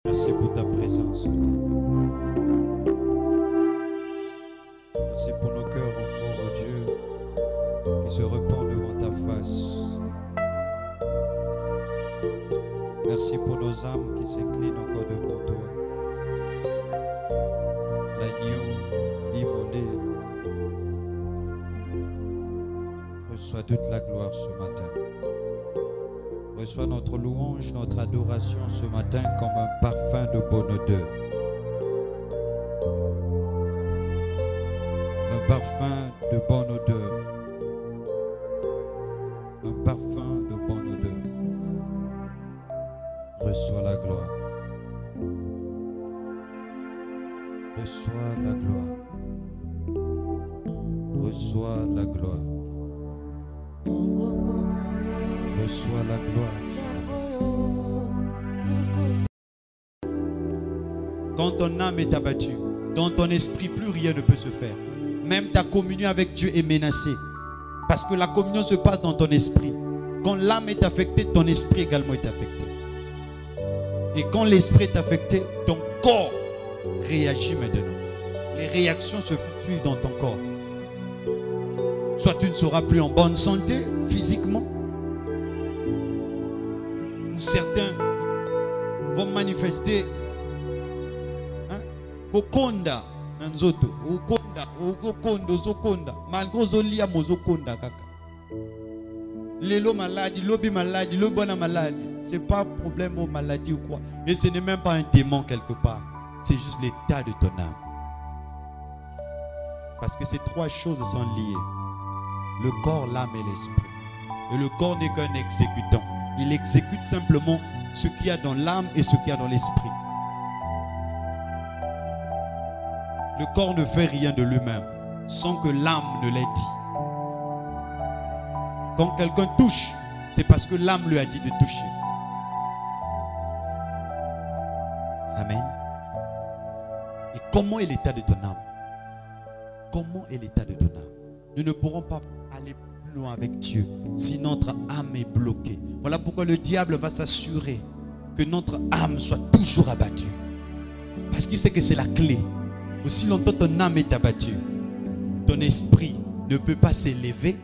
Merci pour ta présence. Merci pour nos cœurs encore, oh Dieu, qui se répandent devant ta face. Merci pour nos âmes qui s'inclinent encore devant toi. L'agneau immolé. Reçois toute la gloire ce matin. Reçois notre louange, notre adoration ce matin comme un parfum de bonne odeur. Un parfum de bonne odeur. Un parfum de bonne odeur. Reçois la gloire. Reçois la gloire. Reçois la gloire. Reçois la gloire. Quand ton âme est abattue, dans ton esprit, plus rien ne peut se faire. Même ta communion avec Dieu est menacée. Parce que la communion se passe dans ton esprit. Quand l'âme est affectée, ton esprit également est affecté. Et quand l'esprit est affecté, ton corps réagit maintenant. Les réactions se suivent dans ton corps. Soit tu ne seras plus en bonne santé physiquement, ou certains vont manifester kokonda nzoto ukonda zokonda malgré zolia mozokonda kaka lelo maladie lobi maladie lo bona maladie, c'est pas problème aux maladies ou quoi, et ce n'est même pas un démon quelque part, c'est juste l'état de ton âme, parce que ces trois choses sont liées: le corps, l'âme et l'esprit. Et le corps n'est qu'un exécutant. Il exécute simplement ce qu'il y a dans l'âme et ce qu'il y a dans l'esprit. Le corps ne fait rien de lui-même sans que l'âme ne l'ait dit. Quand quelqu'un touche, c'est parce que l'âme lui a dit de toucher. Amen. Et comment est l'état de ton âme? Comment est l'état de ton âme? Nous ne pourrons pas aller plus loin avec Dieu si notre âme est bloquée. Voilà pourquoi le diable va s'assurer que notre âme soit toujours abattue. Parce qu'il sait que c'est la clé. Aussi longtemps ton âme est abattue, ton esprit ne peut pas s'élever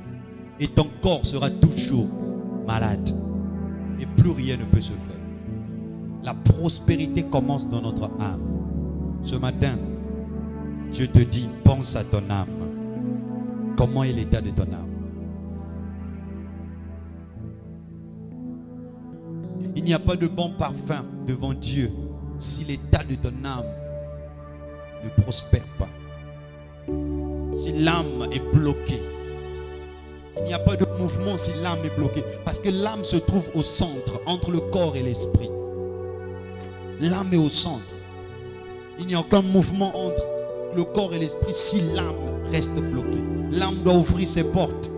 et ton corps sera toujours malade. Et plus rien ne peut se faire. La prospérité commence dans notre âme. Ce matin, Dieu te dit, pense à ton âme. Comment est l'état de ton âme? Il n'y a pas de bon parfum devant Dieu si l'état de ton âme ne prospère pas. Si l'âme est bloquée. Il n'y a pas de mouvement si l'âme est bloquée. Parce que l'âme se trouve au centre, entre le corps et l'esprit. L'âme est au centre. Il n'y a aucun mouvement entre le corps et l'esprit si l'âme reste bloquée. L'âme doit ouvrir ses portes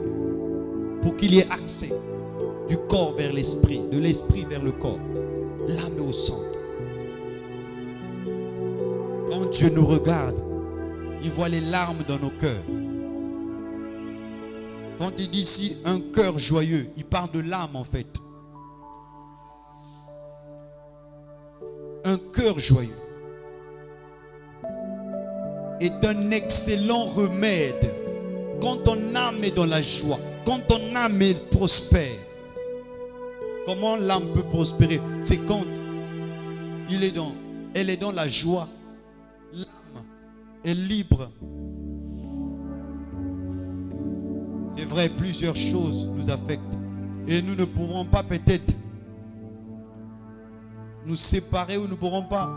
pour qu'il y ait accès du corps vers l'esprit, de l'esprit vers le corps. L'âme est au centre. Quand Dieu nous regarde, il voit les larmes dans nos cœurs. Quand il dit ici un cœur joyeux, il parle de l'âme en fait. Un cœur joyeux est un excellent remède. Quand ton âme est dans la joie, quand ton âme est prospère. Comment l'âme peut prospérer? C'est quand elle est dans la joie. L'âme est libre. C'est vrai, plusieurs choses nous affectent. Et nous ne pourrons pas peut-être nous séparer ou nous ne pourrons pas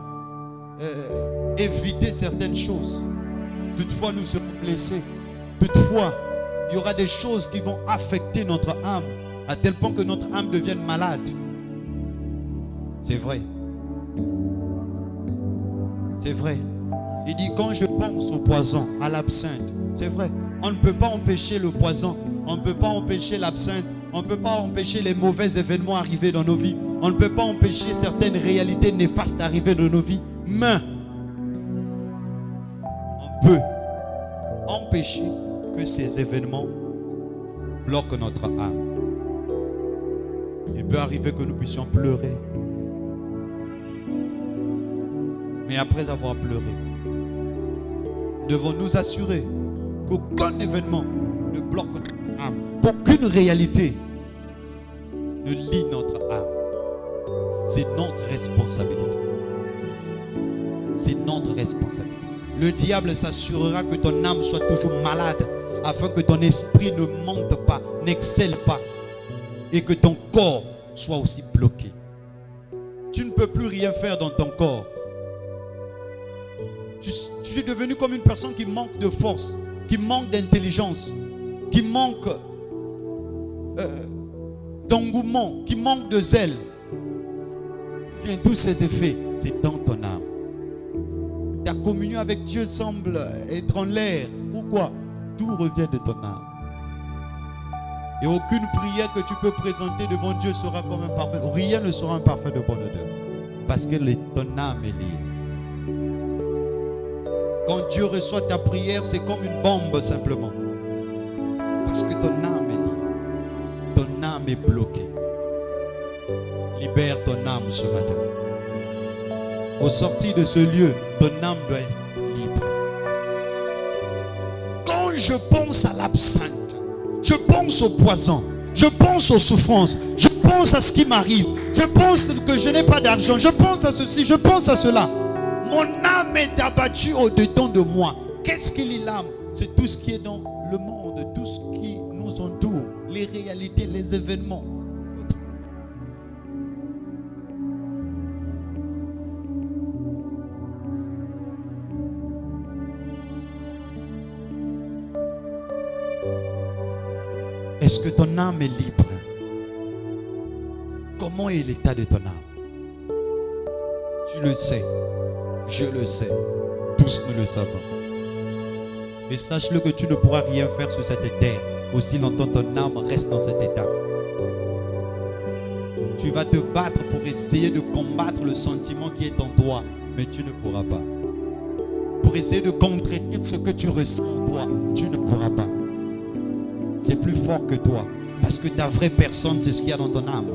éviter certaines choses. Toutefois, nous serons blessés. Toutefois, il y aura des choses qui vont affecter notre âme à tel point que notre âme devienne malade. C'est vrai. C'est vrai. Il dit quand je pense au poison, à l'absinthe, c'est vrai. On ne peut pas empêcher le poison, on ne peut pas empêcher l'absinthe, on ne peut pas empêcher les mauvais événements arriver dans nos vies, on ne peut pas empêcher certaines réalités néfastes arriver dans nos vies, mais on peut empêcher que ces événements bloquent notre âme. Il peut arriver que nous puissions pleurer. Mais après avoir pleuré, nous devons nous assurer qu'aucun événement ne bloque notre âme, qu'aucune réalité ne lie notre âme. C'est notre responsabilité. C'est notre responsabilité. Le diable s'assurera que ton âme soit toujours malade afin que ton esprit ne monte pas, n'excelle pas et que ton corps soit aussi bloqué. Tu ne peux plus rien faire dans ton corps. Tu es devenu comme une personne qui manque de force, qui manque d'intelligence, qui manque d'engouement, qui manque de zèle. Viens, tous ces effets, c'est dans ton âme. Ta communion avec Dieu semble être en l'air. Pourquoi? Tout revient de ton âme. Et aucune prière que tu peux présenter devant Dieu sera comme un parfait. Rien ne sera un parfait de bonne odeur. Parce que ton âme est liée. Quand Dieu reçoit ta prière, c'est comme une bombe simplement. Parce que ton âme est liée. Ton âme est bloquée. Libère ton âme ce matin. Au sortir de ce lieu, ton âme doit être libre. Quand je pense à l'absinthe, je pense au poison, je pense aux souffrances, je pense à ce qui m'arrive, je pense que je n'ai pas d'argent, je pense à ceci, je pense à cela. Mon âme est abattue au-dedans de moi. Qu'est-ce qui lie l'âme? C'est tout ce qui est dans le monde, tout ce qui nous entoure, les réalités, les événements. Est-ce que ton âme est libre? Comment est l'état de ton âme? Tu le sais, je le sais, tous nous le savons. Mais sache-le que tu ne pourras rien faire sur cette terre aussi longtemps ton âme reste dans cet état. Tu vas te battre pour essayer de combattre le sentiment qui est en toi, mais tu ne pourras pas. Pour essayer de contredire ce que tu ressens en toi, tu ne pourras pas. C'est plus fort que toi. Parce que ta vraie personne, c'est ce qu'il y a dans ton âme.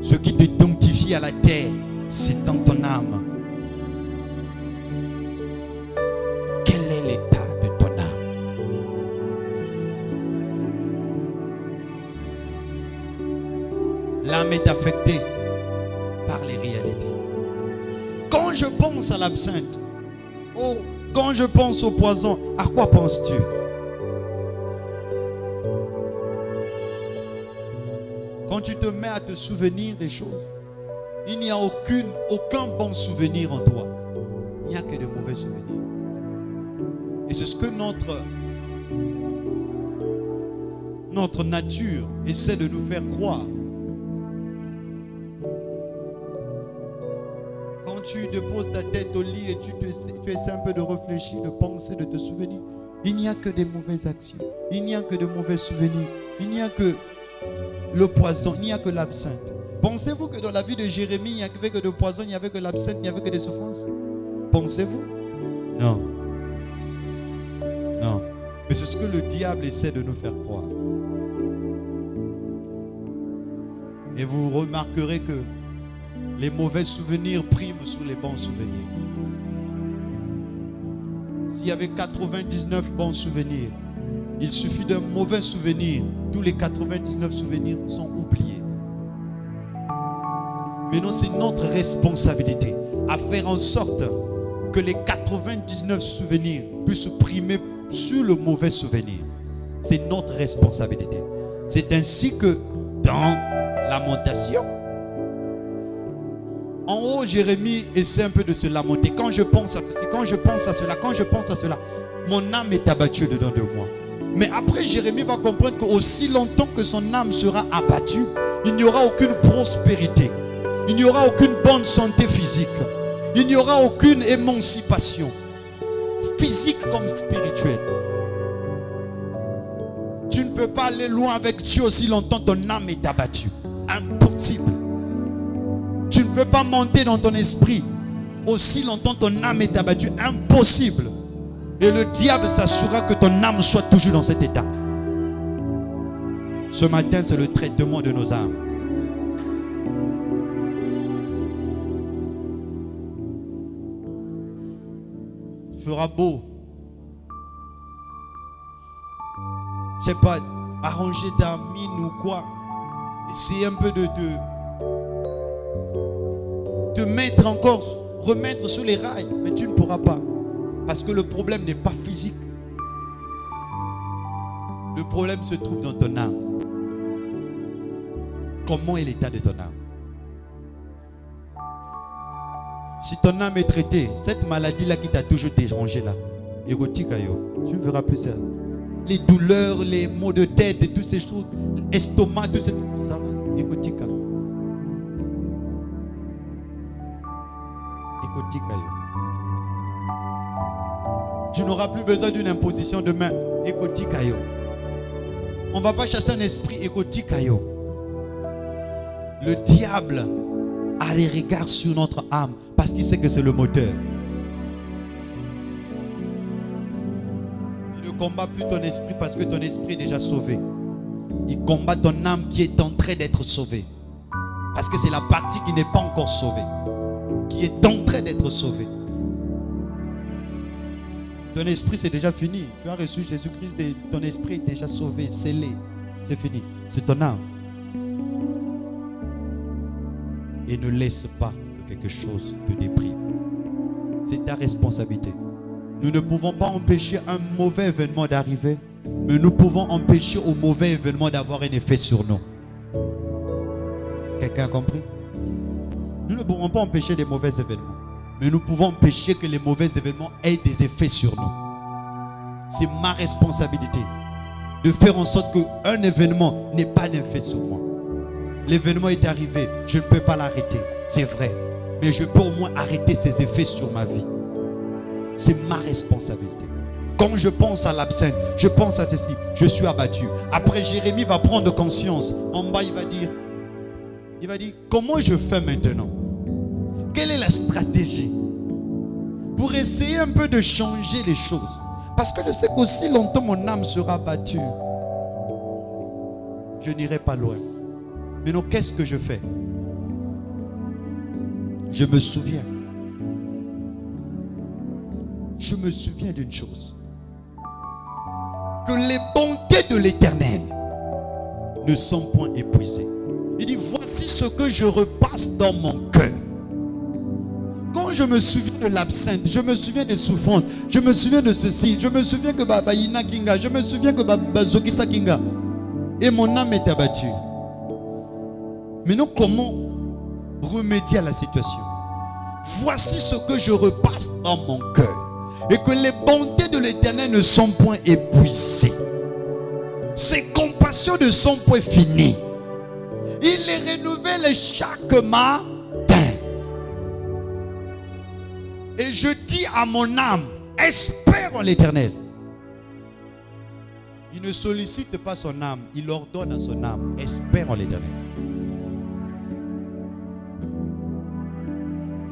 Ce qui t'identifie à la terre, c'est dans ton âme. Quel est l'état de ton âme? L'âme est affectée par les réalités. Quand je pense à l'absinthe, quand je pense au poison, à quoi penses-tu? Quand tu te mets à te souvenir des choses, il n'y a aucun bon souvenir en toi. Il n'y a que de mauvais souvenirs. Et c'est ce que notre nature essaie de nous faire croire. Quand tu déposes ta tête au lit et tu essaies un peu de réfléchir, de penser, de te souvenir, il n'y a que des mauvaises actions. Il n'y a que de mauvais souvenirs. Il n'y a que le poison, il n'y a que l'absinthe. Pensez-vous que dans la vie de Jérémie, il n'y avait que de poison, il n'y avait que l'absinthe, il n'y avait que des souffrances? Pensez-vous? Non. Non. Mais c'est ce que le diable essaie de nous faire croire. Et vous remarquerez que les mauvais souvenirs priment sur les bons souvenirs. S'il y avait 99 bons souvenirs, il suffit d'un mauvais souvenir, tous les 99 souvenirs sont oubliés. Maintenant, c'est notre responsabilité à faire en sorte que les 99 souvenirs puissent primer sur le mauvais souvenir. C'est notre responsabilité. C'est ainsi que dans Lamentation, en haut, Jérémie essaie un peu de se lamenter. Quand je pense à ceci, quand je pense à cela, quand je pense à cela, mon âme est abattue dedans de moi. Mais après, Jérémie va comprendre qu'aussi longtemps que son âme sera abattue, il n'y aura aucune prospérité. Il n'y aura aucune bonne santé physique. Il n'y aura aucune émancipation, physique comme spirituelle. Tu ne peux pas aller loin avec Dieu aussi longtemps ton âme est abattue. Impossible. Tu ne peux pas monter dans ton esprit aussi longtemps ton âme est abattue. Impossible. Et le diable s'assurera que ton âme soit toujours dans cet état. Ce matin, c'est le traitement de nos âmes. fera beau. Je sais pas, arranger ta mine ou quoi. Essayer un peu de mettre encore, remettre sur les rails. Mais tu ne pourras pas. Parce que le problème n'est pas physique. Le problème se trouve dans ton âme. Comment est l'état de ton âme? Si ton âme est traitée, cette maladie-là qui t'a toujours dérangé là, érotique, tu ne verras plus ça. Les douleurs, les maux de tête et toutes ces choses, l'estomac, tout ça va, érotique. Érotique, tu n'auras plus besoin d'une imposition de main. Érotique, on ne va pas chasser un esprit égotique. Le diable a les regards sur notre âme parce qu'il sait que c'est le moteur. Il ne combat plus ton esprit parce que ton esprit est déjà sauvé. Il combat ton âme qui est en train d'être sauvée. Parce que c'est la partie qui n'est pas encore sauvée. Qui est en train d'être sauvée. Ton esprit c'est déjà fini. Tu as reçu Jésus-Christ, ton esprit est déjà sauvé, scellé. C'est fini. C'est ton âme. Et ne laisse pas que quelque chose te déprime. C'est ta responsabilité. Nous ne pouvons pas empêcher un mauvais événement d'arriver, mais nous pouvons empêcher au mauvais événement d'avoir un effet sur nous. Quelqu'un a compris? Nous ne pourrons pas empêcher des mauvais événements, mais nous pouvons empêcher que les mauvais événements aient des effets sur nous. C'est ma responsabilité de faire en sorte qu'un événement n'ait pas d'effet sur moi. L'événement est arrivé, je ne peux pas l'arrêter, c'est vrai. Mais je peux au moins arrêter ses effets sur ma vie. C'est ma responsabilité. Quand je pense à l'absinthe, je pense à ceci, je suis abattu. Après, Jérémie va prendre conscience. En bas, il va dire, comment je fais maintenant? Quelle est la stratégie pour essayer un peu de changer les choses? Parce que je sais qu'aussi longtemps mon âme sera battue, je n'irai pas loin. Mais non, qu'est-ce que je fais? Je me souviens d'une chose. Que les bontés de l'Éternel ne sont point épuisées. Il dit, voici ce que je repasse dans mon cœur. Quand je me souviens de l'absinthe, je me souviens des souffrances, je me souviens de ceci, je me souviens que Baba Yina Kinga, je me souviens que Baba Zokisa Kinga, et mon âme est abattue. Maintenant, comment remédier à la situation? Voici ce que je repasse dans mon cœur. Et que les bontés de l'Éternel ne sont point épuisées. Ses compassions ne sont point finies. Il les renouvelle chaque matin. Et je dis à mon âme, espère en l'Éternel. Il ne sollicite pas son âme, il ordonne à son âme, espère en l'Éternel.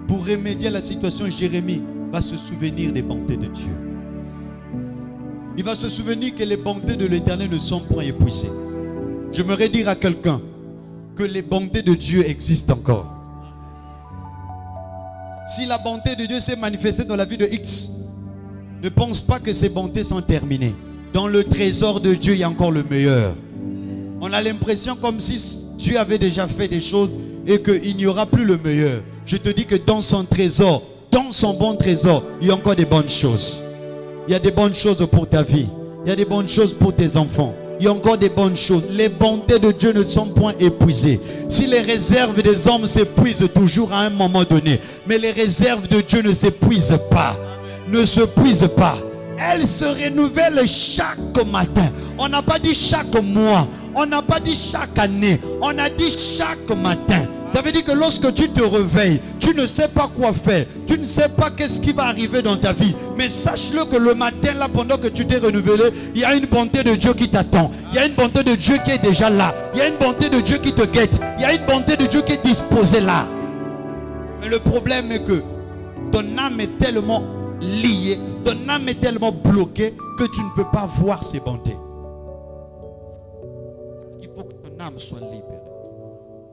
Pour remédier à la situation, Jérémie va se souvenir des bontés de Dieu. Il va se souvenir que les bontés de l'Éternel ne sont point épuisées. J'aimerais dire à quelqu'un que les bontés de Dieu existent encore. Si la bonté de Dieu s'est manifestée dans la vie de X, ne pense pas que ces bontés sont terminées. Dans le trésor de Dieu, il y a encore le meilleur. On a l'impression comme si Dieu avait déjà fait des choses et qu'il n'y aura plus le meilleur. Je te dis que dans son trésor, dans son bon trésor, il y a encore des bonnes choses. Il y a des bonnes choses pour ta vie. Il y a des bonnes choses pour tes enfants. Il y a encore des bonnes choses. Les bontés de Dieu ne sont point épuisées. Si les réserves des hommes s'épuisent toujours à un moment donné, mais les réserves de Dieu ne s'épuisent pas. Ne s'épuisent pas. Elles se renouvellent chaque matin. On n'a pas dit chaque mois. On n'a pas dit chaque année. On a dit chaque matin. Ça veut dire que lorsque tu te réveilles, tu ne sais pas quoi faire. Tu ne sais pas qu'est-ce qui va arriver dans ta vie. Mais sache-le que le matin, là, pendant que tu t'es renouvelé, il y a une bonté de Dieu qui t'attend. Il y a une bonté de Dieu qui est déjà là. Il y a une bonté de Dieu qui te guette. Il y a une bonté de Dieu qui est disposée là. Mais le problème est que ton âme est tellement liée, ton âme est tellement bloquée que tu ne peux pas voir ces bontés. Parce qu'il faut que ton âme soit libérée.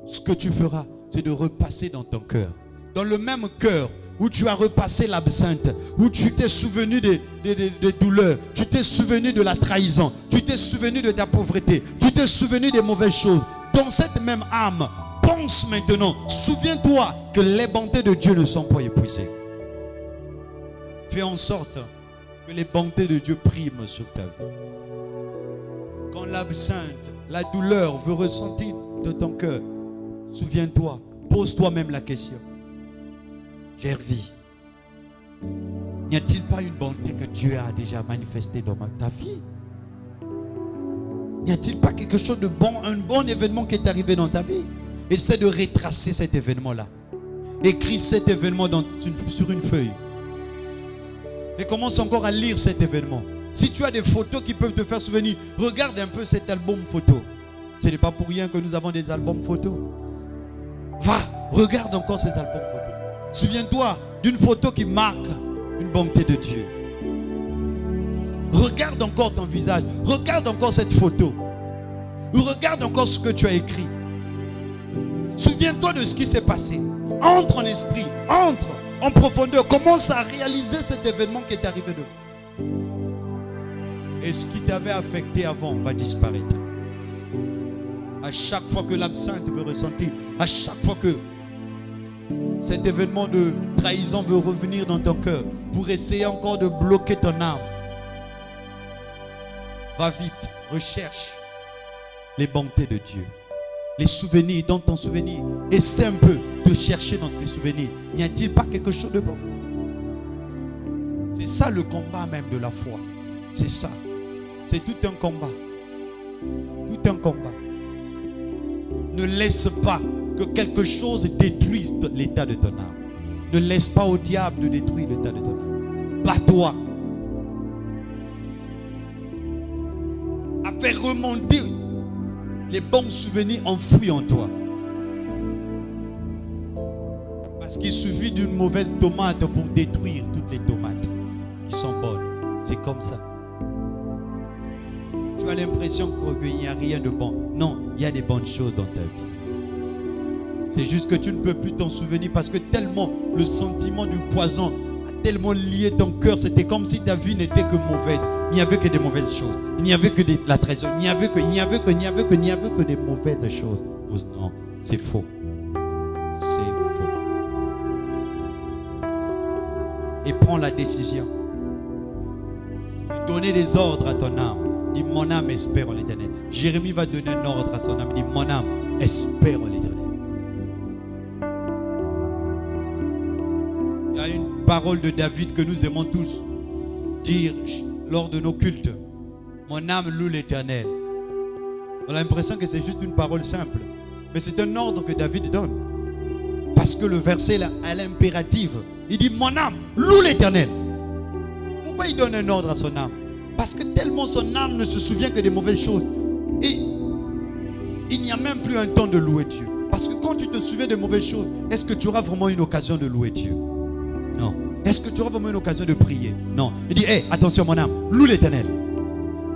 Ce que tu feras, c'est de repasser dans ton cœur. Dans le même cœur où tu as repassé l'absinthe, où tu t'es souvenu des douleurs, tu t'es souvenu de la trahison, tu t'es souvenu de ta pauvreté, tu t'es souvenu des mauvaises choses. Dans cette même âme, pense maintenant, souviens-toi que les bontés de Dieu ne sont pas épuisées. Fais en sorte que les bontés de Dieu priment sur ta vie. Quand l'absinthe, la douleur veut ressentir de ton cœur, souviens-toi, pose-toi même la question. Gervie, n'y a-t-il pas une bonté que Dieu a déjà manifestée dans ta vie? N'y a-t-il pas quelque chose de bon, un bon événement qui est arrivé dans ta vie? Essaie de retracer cet événement-là. Écris cet événement sur une feuille. Et commence encore à lire cet événement. Si tu as des photos qui peuvent te faire souvenir, regarde un peu cet album photo. Ce n'est pas pour rien que nous avons des albums photos. Va, regarde encore ces albums photos. Souviens-toi d'une photo qui marque une bonté de Dieu. Regarde encore ton visage. Regarde encore cette photo. Regarde encore ce que tu as écrit. Souviens-toi de ce qui s'est passé. Entre en esprit. Entre en profondeur. Commence à réaliser cet événement qui est arrivé de vous. Et ce qui t'avait affecté avant va disparaître. À chaque fois que l'absinthe veut ressentir, à chaque fois que cet événement de trahison veut revenir dans ton cœur pour essayer encore de bloquer ton âme, va vite, recherche les bontés de Dieu. Les souvenirs dans ton souvenir. Essaie un peu de chercher dans tes souvenirs. N'y a-t-il pas quelque chose de bon? C'est ça le combat même de la foi. C'est ça. C'est tout un combat. Tout un combat. Ne laisse pas que quelque chose détruise l'état de ton âme. Ne laisse pas au diable de détruire l'état de ton âme. Bats-toi à faire remonter les bons souvenirs enfouis en toi. Parce qu'il suffit d'une mauvaise tomate pour détruire toutes les tomates qui sont bonnes. C'est comme ça. Tu as l'impression qu'il n'y a rien de bon. Non, il y a des bonnes choses dans ta vie. C'est juste que tu ne peux plus t'en souvenir parce que tellement le sentiment du poison a tellement lié ton cœur. C'était comme si ta vie n'était que mauvaise. Il n'y avait que des mauvaises choses. Il n'y avait que de la trahison. Il n'y avait que des mauvaises choses. Non, c'est faux. C'est faux. Et prends la décision de donner des ordres à ton âme. Dis, mon âme espère en l'Éternel. Jérémie va donner un ordre à son âme. Il dit, mon âme espère en l'Éternel. Il y a une parole de David que nous aimons tous dire lors de nos cultes. Mon âme loue l'Éternel. On a l'impression que c'est juste une parole simple. Mais c'est un ordre que David donne. Parce que le verset là, à l'impérative, il dit, mon âme loue l'Éternel. Pourquoi il donne un ordre à son âme? Parce que tellement son âme ne se souvient que des mauvaises choses. Et il n'y a même plus un temps de louer Dieu. Parce que quand tu te souviens des mauvaises choses, est-ce que tu auras vraiment une occasion de louer Dieu? Non. Est-ce que tu auras vraiment une occasion de prier? Non. Il dit, hey, attention mon âme, loue l'Éternel.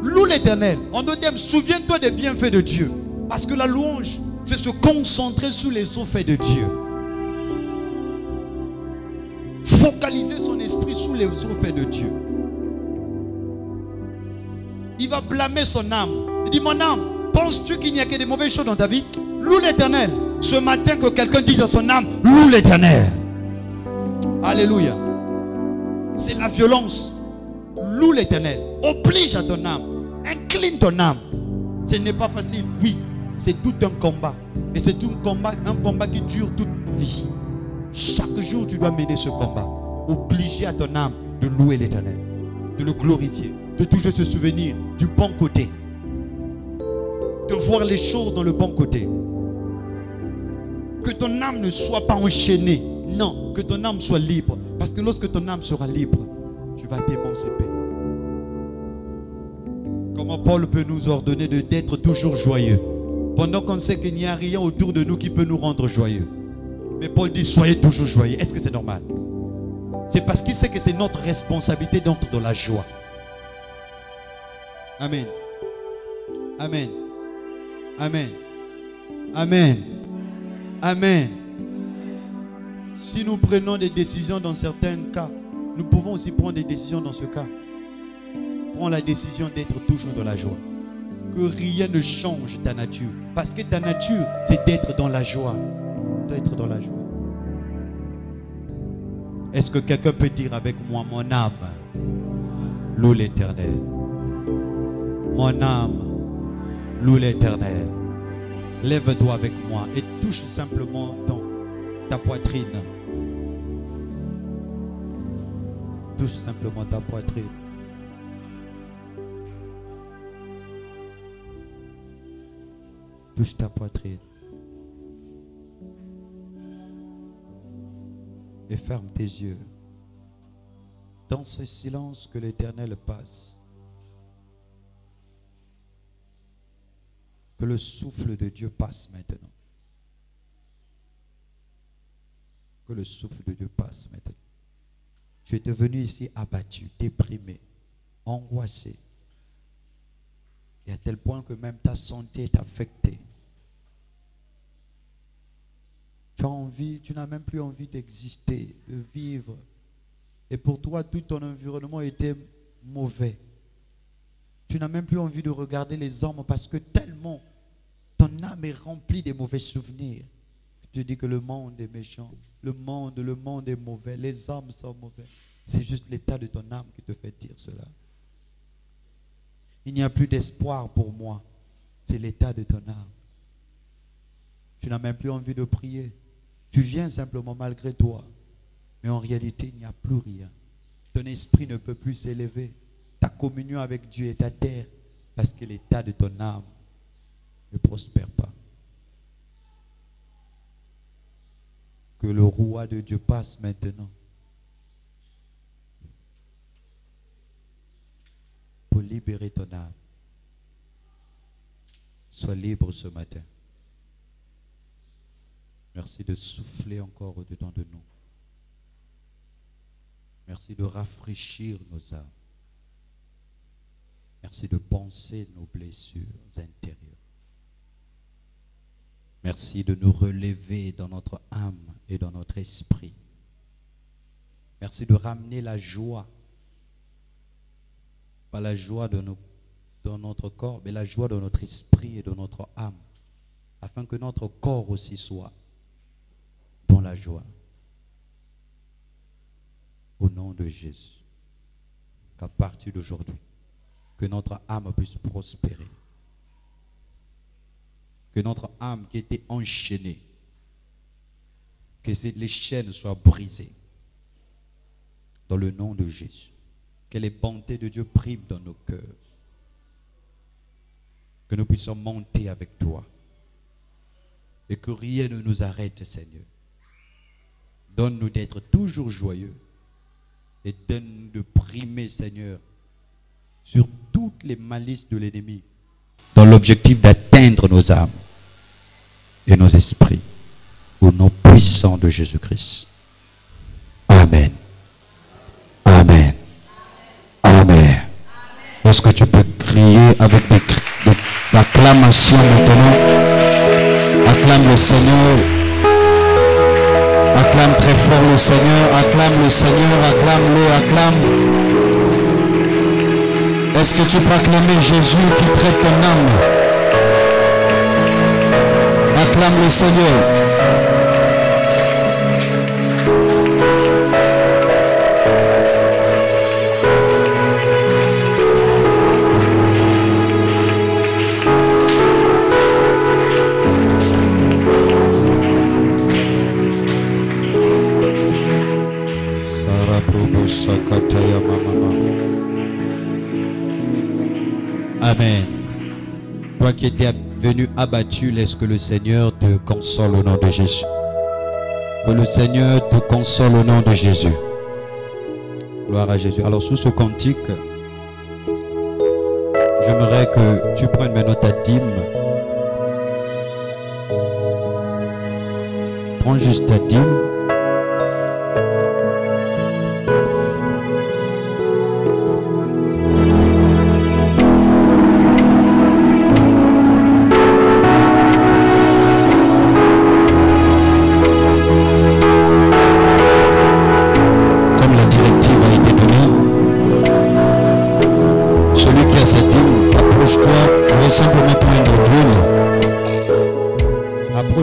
Loue l'Éternel. En d'autres termes, souviens-toi des bienfaits de Dieu. Parce que la louange, c'est se concentrer sur les faits de Dieu. Focaliser son esprit sur les faits de Dieu. Il va blâmer son âme. Il dit, mon âme, penses-tu qu'il n'y a que des mauvaises choses dans ta vie? Loue l'Éternel. Ce matin, que quelqu'un dise à son âme, loue l'Éternel. Alléluia. C'est la violence. Loue l'Éternel. Oblige à ton âme. Incline ton âme. Ce n'est pas facile. Oui, c'est tout un combat. Et c'est un combat qui dure toute ta vie. Chaque jour, tu dois mener ce combat. Obliger à ton âme de louer l'Éternel, de le glorifier, de toujours se souvenir du bon côté, de voir les choses dans le bon côté. Que ton âme ne soit pas enchaînée. Non, que ton âme soit libre. Parce que lorsque ton âme sera libre, tu vas t'émanciper. Comment Paul peut nous ordonner d'être toujours joyeux pendant qu'on sait qu'il n'y a rien autour de nous qui peut nous rendre joyeux? Mais Paul dit, soyez toujours joyeux. Est-ce que c'est normal? C'est parce qu'il sait que c'est notre responsabilité d'entrer dans la joie. Amen. Amen. Amen. Amen. Amen. Si nous prenons des décisions dans certains cas, nous pouvons aussi prendre des décisions dans ce cas. Prends la décision d'être toujours dans la joie. Que rien ne change ta nature. Parce que ta nature, c'est d'être dans la joie. D'être dans la joie. Est-ce que quelqu'un peut dire avec moi, mon âme loue l'Éternel. Mon âme loue l'Éternel. Lève-toi avec moi et touche simplement ta poitrine. Touche simplement ta poitrine. Touche ta poitrine. Et ferme tes yeux. Dans ce silence que l'Éternel passe, que le souffle de Dieu passe maintenant. Que le souffle de Dieu passe maintenant. Tu es devenu ici abattu, déprimé, angoissé. Et à tel point que même ta santé est affectée. Tu n'as même plus envie d'exister, de vivre. Et pour toi, tout ton environnement était mauvais. Tu n'as même plus envie de regarder les hommes parce que tellement ton âme est remplie de mauvais souvenirs. Tu dis que le monde est méchant, le monde est mauvais, les hommes sont mauvais. C'est juste l'état de ton âme qui te fait dire cela. Il n'y a plus d'espoir pour moi. C'est l'état de ton âme. Tu n'as même plus envie de prier. Tu viens simplement malgré toi. Mais en réalité, il n'y a plus rien. Ton esprit ne peut plus s'élever. Ta communion avec Dieu est à terre parce que l'état de ton âme ne prospère pas. Que le roi de Dieu passe maintenant pour libérer ton âme. Sois libre ce matin. Merci de souffler encore au-dedans de nous. Merci de rafraîchir nos âmes. Merci de penser nos blessures intérieures. Merci de nous relever dans notre âme et dans notre esprit. Merci de ramener la joie. Pas la joie dans notre corps, mais la joie de notre esprit et de notre âme. Afin que notre corps aussi soit dans la joie. Au nom de Jésus. Qu'à partir d'aujourd'hui, que notre âme puisse prospérer. Que notre âme qui était enchaînée, que les chaînes soient brisées. Dans le nom de Jésus. Que les bontés de Dieu priment dans nos cœurs. Que nous puissions monter avec toi. Et que rien ne nous arrête, Seigneur. Donne-nous d'être toujours joyeux. Et donne-nous de primer, Seigneur, sur toutes les malices de l'ennemi. Dans l'objectif d'atteindre nos âmes et nos esprits. Au nom puissant de Jésus-Christ. Amen. Amen. Amen. Est-ce que tu peux crier avec des acclamations maintenant? Acclame le Seigneur. Acclame très fort le Seigneur. Acclame le Seigneur. Acclame-le. Acclame. Est-ce que tu peux acclamer Jésus qui traite ton âme? Acclame le Seigneur. Amen. Toi qui étais venu abattu, laisse que le Seigneur te console au nom de Jésus. Que le Seigneur te console au nom de Jésus. Gloire à Jésus. Alors sous ce cantique, j'aimerais que tu prennes maintenant ta dîme. Prends juste ta dîme.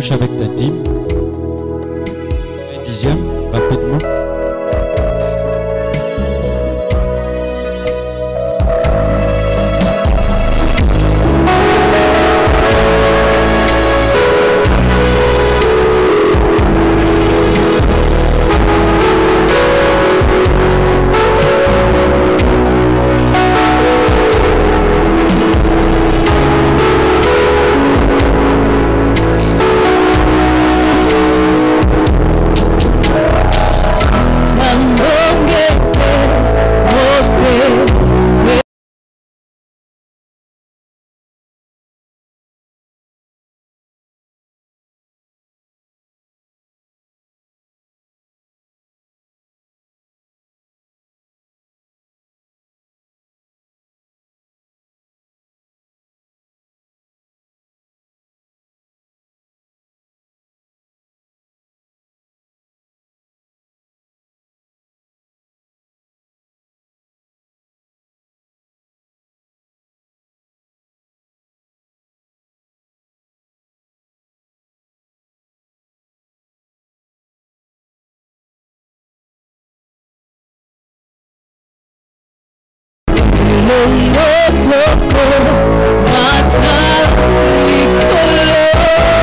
bouche avec ta dîme. Un dixième, rapidement. Toko, Mata, Nicolo.